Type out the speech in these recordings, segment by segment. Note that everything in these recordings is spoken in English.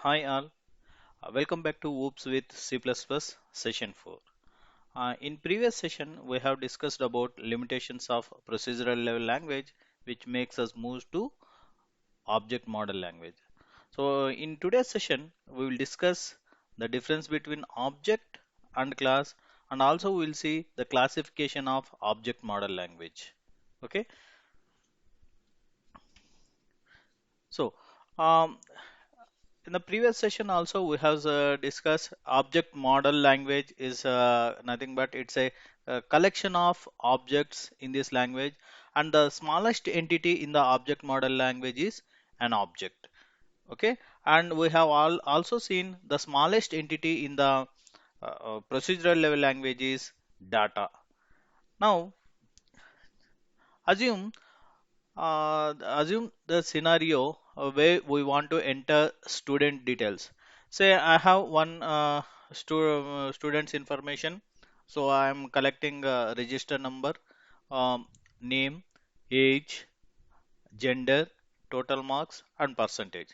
Hi all, welcome back to Oops with C++ session 4. In previous session, we have discussed about limitations of procedural level language, which makes us move to object model language. So in today's session, we will discuss the difference between object and class, and also we will see the classification of object model language. Okay, so um, in the previous session also we have discussed object model language is nothing but it's a collection of objects in this language, and the smallest entity in the object model language is an object. Okay, and we have also seen the smallest entity in the procedural level language is data. Now assume assume the scenario where we want to enter student details. Say I have one student's information, so I am collecting register number, name, age, gender, total marks, and percentage.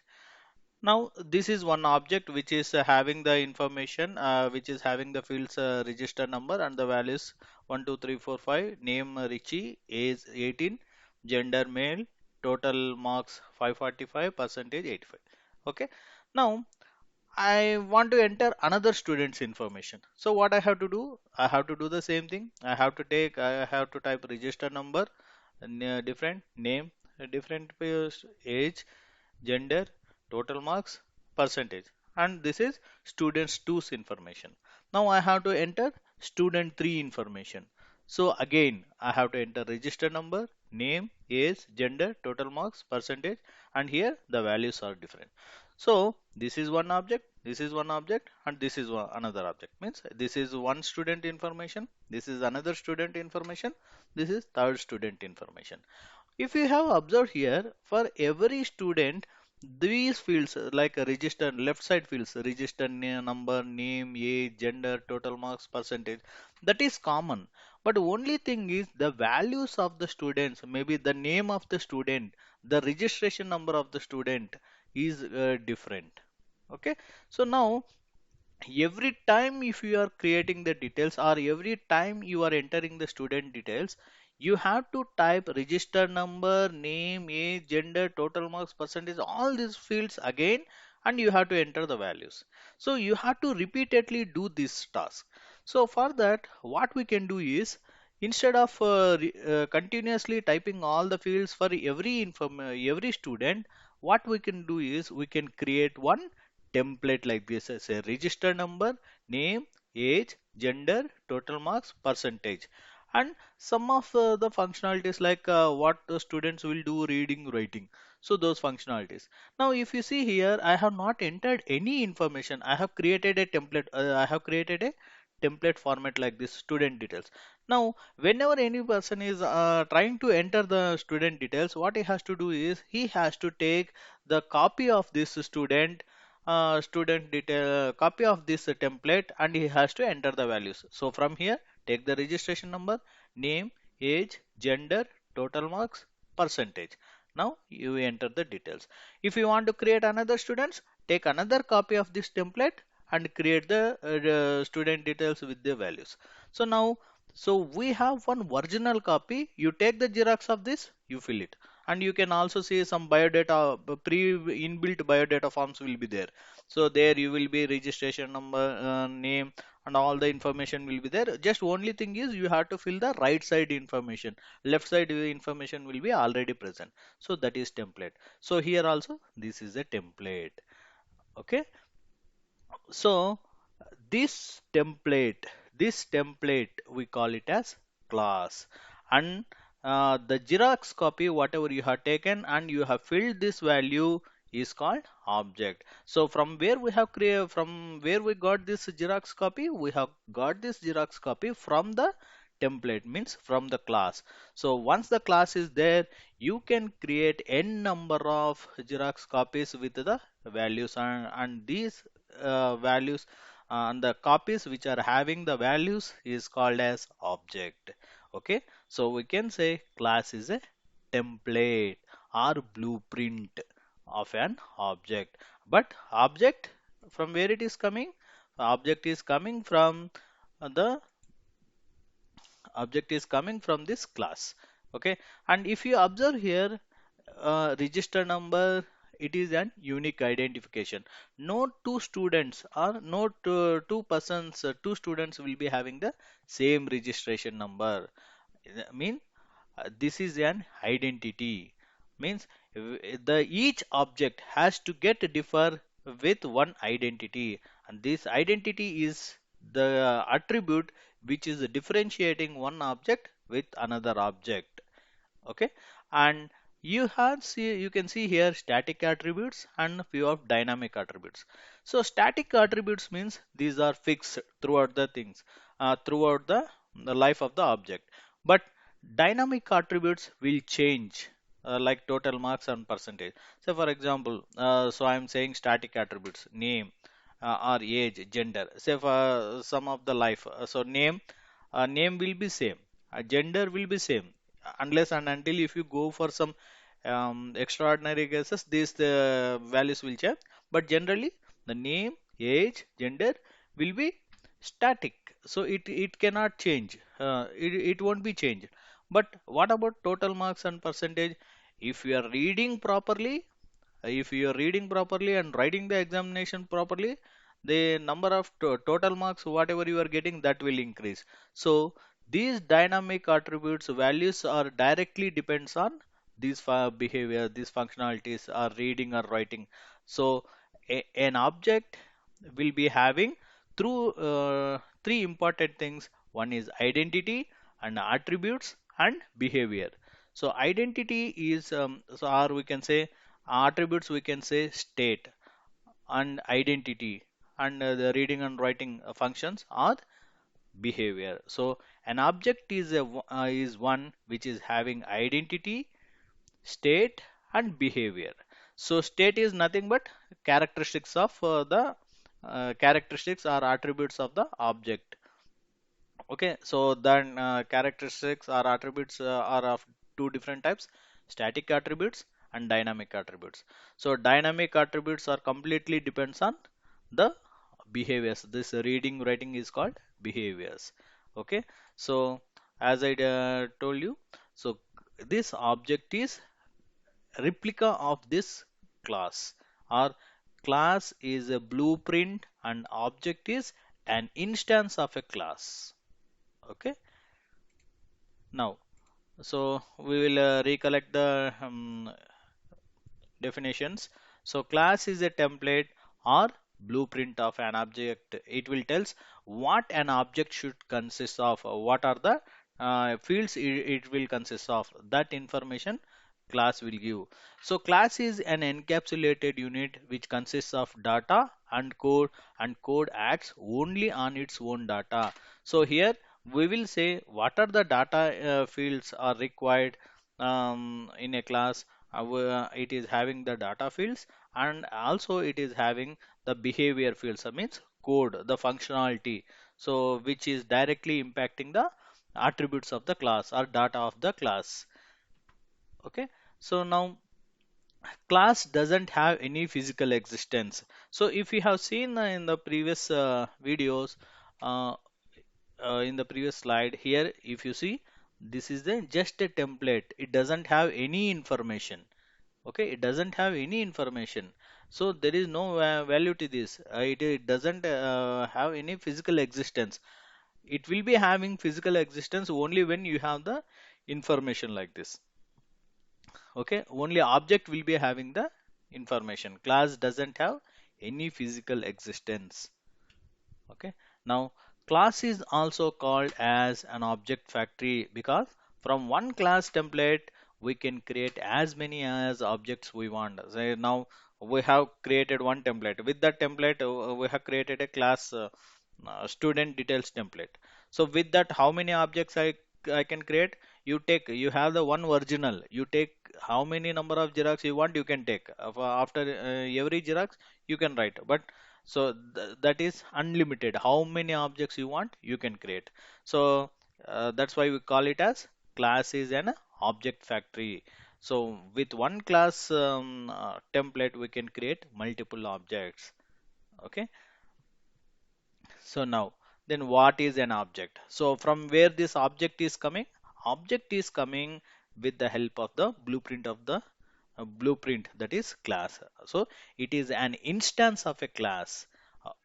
Now, this is one object which is having the information, which is having the fields register number and the values 1, 2, 3, 4, 5, name Richie, age 18, gender male, total marks 545, percentage 85. Okay. Now, I want to enter another student's information. So what I have to do? I have to do the same thing. I have to type register number, different name, different age, gender, total marks, percentage, and this is students 2's information. Now I have to enter student 3 information. So again I have to enter register number, name, age, gender, total marks, percentage, and here the values are different. So this is one object, this is one object, and this is another object. Means this is one student information, this is another student information, this is third student information. If you have observed here, for every student, these fields like a register, left side fields, register number, name, age, gender, total marks, percentage, that is common. But only thing is the values of the students, maybe the name of the student, the registration number of the student is different. Okay, so now every time if you are creating the details or every time you are entering the student details, you have to type register number, name, age, gender, total marks, percentage, all these fields again, and you have to enter the values. So you have to repeatedly do this task. So for that what we can do is, instead of continuously typing all the fields for every student, what we can do is we can create one template like this as a register number, name, age, gender, total marks, percentage, and some of the functionalities like what the students will do reading, writing. So those functionalities. Now, if you see here, I have not entered any information. I have created a template. I have created a template format like this student details. Now, whenever any person is trying to enter the student details, what he has to do is he has to take the copy of this student detail copy of this template, and he has to enter the values. So from here take the registration number, name, age, gender, total marks, percentage. Now you enter the details. If you want to create another students, take another copy of this template and create the student details with the values. So now, so we have one original copy. You take the xerox of this, you fill it, and you can also see some biodata, pre inbuilt biodata forms will be there. So there you will be registration number, name, and all the information will be there. Just only thing is you have to fill the right side information. Left side information will be already present. So that is template. So here also this is a template. Okay. So this template we call it as class, and the Xerox copy whatever you have taken and you have filled this value is called object. So from where we got this Xerox copy, we have got this Xerox copy from the template, means from the class. So once the class is there, you can create n number of Xerox copies with the values, and these values and the copies which are having the values is called as object. Okay, so we can say class is a template or blueprint. of an object. But object, from where it is coming? Object is coming from the object is coming from this class. Okay, and if you observe here, register number, it is an unique identification. No two students or no two persons, two students will be having the same registration number. Mean this is an identity. Means the each object has to get differ with one identity, and this identity is the attribute which is differentiating one object with another object. Okay, and you can see here static attributes and few of dynamic attributes. So static attributes means these are fixed throughout the things, throughout the life of the object. But dynamic attributes will change, like total marks and percentage. So for example, so I am saying static attributes, name, or age, gender. Say for some of the life, so name will be same, gender will be same, unless and until if you go for some extraordinary cases, these the values will change. But generally, the name, age, gender will be static, so it cannot change. It won't be changed. But what about total marks and percentage? If you are reading properly, if you are reading properly and writing the examination properly, the number of total marks whatever you are getting, that will increase. So these dynamic attributes values are directly depends on these behavior, these functionalities are reading or writing. So an object will be having through three important things. One is identity and attributes and behavior. So identity is so, or we can say attributes, we can say state and identity, and the reading and writing functions are behavior. So an object is is one which is having identity, state, and behavior. So state is nothing but characteristics of the characteristics or attributes of the object. Okay, so then characteristics or attributes are of two different types: static attributes and dynamic attributes. So dynamic attributes are completely depends on the behaviors. This reading writing is called behaviors. Okay, so as I told you, so this object is replica of this class, or class is a blueprint and object is an instance of a class. Okay, now so we will recollect the definitions. So class is a template or blueprint of an object. It will tells what an object should consist of, what are the fields it will consist of. That information class will give. So class is an encapsulated unit which consists of data and code acts only on its own data. So here we will say what are the data fields are required in a class. It is having the data fields, and also it is having the behavior fields, means code, the functionality, so which is directly impacting the attributes of the class or data of the class. Okay, so now class doesn't have any physical existence. So if you have seen in the previous videos, uh, in the previous slide here, if you see, this is the just a template, it doesn't have any information. Okay, it doesn't have any information, so there is no value to this. It doesn't have any physical existence. It will be having physical existence only when you have the information like this. Okay, only object will be having the information. Class doesn't have any physical existence. Okay, now class is also called as an object factory because from one class template we can create as many as objects we want. Say now we have created one template. With that template, we have created a class student details template. So with that, how many objects I can create? You have the one original. You take how many number of Xerox you want, you can take. After every Xerox, you can write. But so that is unlimited. How many objects you want, you can create. So that's why we call it as class is an object factory. So with one class template, we can create multiple objects. Okay. So now, then what is an object? So from where this object is coming? Object is coming with the help of the blueprint of the blueprint, that is class. So it is an instance of a class.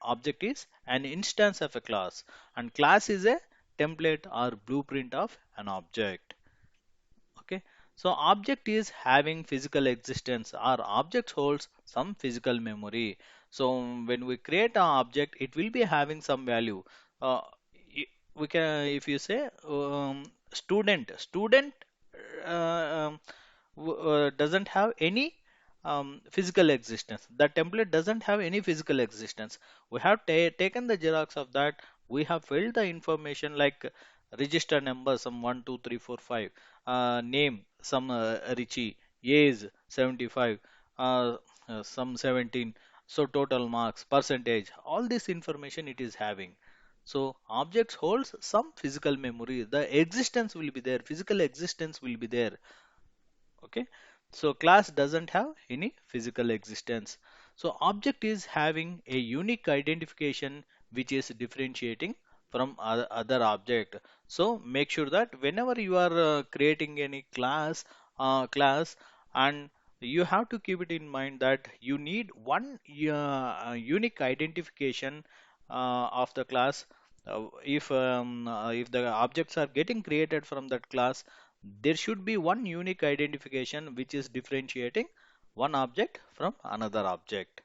Object is an instance of a class, and class is a template or blueprint of an object. Okay, so object is having physical existence, or object holds some physical memory. So when we create an object, it will be having some value. uh, we can, if you say student doesn't have any physical existence. The template doesn't have any physical existence. We have taken the xerox of that. We have filled the information like register number some 1 2 3 4 5, name some Richie, age 75, some 17, so total marks, percentage, all this information it is having. So objects holds some physical memory. The existence will be there, physical existence will be there. Okay, so class doesn't have any physical existence. So object is having a unique identification which is differentiating from other object. So make sure that whenever you are creating any class, and you have to keep it in mind that you need one unique identification of the class. If the objects are getting created from that class, there should be one unique identification which is differentiating one object from another object.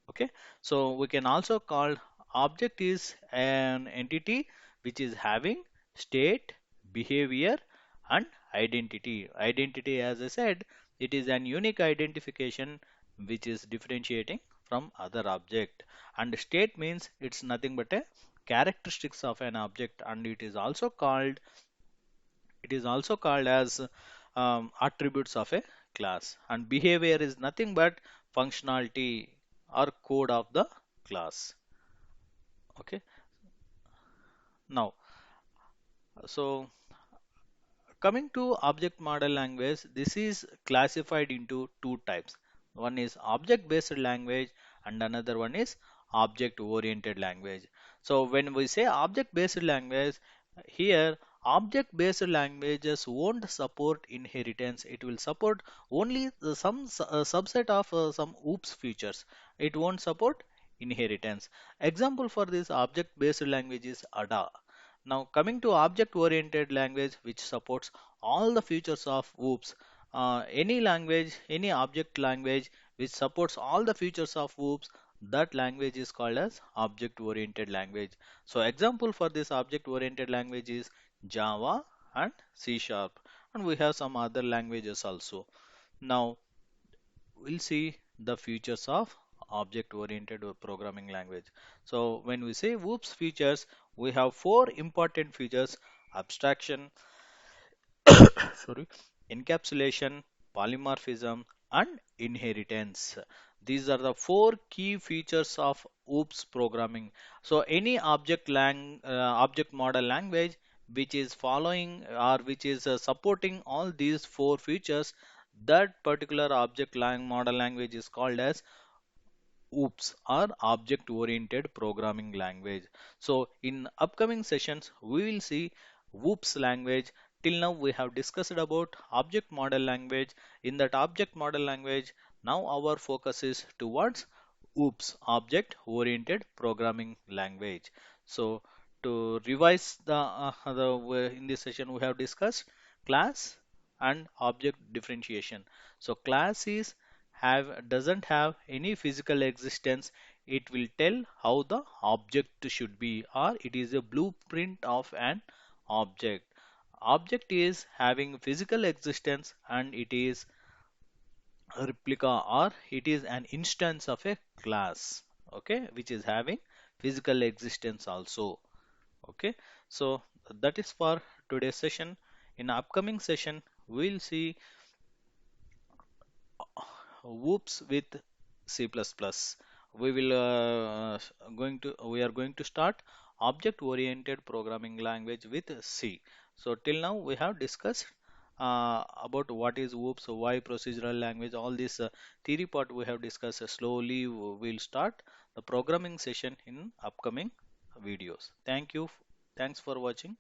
Okay, so we can also call object is an entity which is having state, behavior, and identity. Identity, as I said, it is an unique identification which is differentiating from other object. And state means it's nothing but a characteristics of an object, and it is also called as attributes of a class. And behavior is nothing but functionality or code of the class. Okay, now, so coming to object model language, this is classified into two types. One is object based language, and another one is object oriented language. So when we say object based language, here object based languages won't support inheritance. It will support only subset of some OOPS features. It won't support inheritance. Example for this object based language is ADA. Now coming to object-oriented language which supports all the features of OOPS. Any language, any object language which supports all the features of OOPS, that language is called as object-oriented language. So example for this object-oriented language is Java and C Sharp, and we have some other languages also. Now we'll see the features of object-oriented programming language. So when we say OOPS features, we have four important features: abstraction, sorry, encapsulation, polymorphism, and inheritance. These are the four key features of OOPS programming. So any object model language which is following or which is supporting all these four features, that particular model language is called as OOPS, or object oriented programming language. So in upcoming sessions we will see OOPS language. Till now we have discussed about object model language. In that object model language, now our focus is towards OOPS, object oriented programming language. So to revise in this session we have discussed class and object differentiation. So class is have doesn't have any physical existence. It will tell how the object should be, or it is a blueprint of an object. Object is having physical existence, and it is a replica, or it is an instance of a class, okay, which is having physical existence also. Okay, so that is for today's session. In upcoming session we'll see whoops with C++. We are going to start object oriented programming language with C. So till now we have discussed about what is OOPS, why procedural language, all this theory part we have discussed. Slowly we'll start the programming session in upcoming videos. Thank you. Thanks for watching.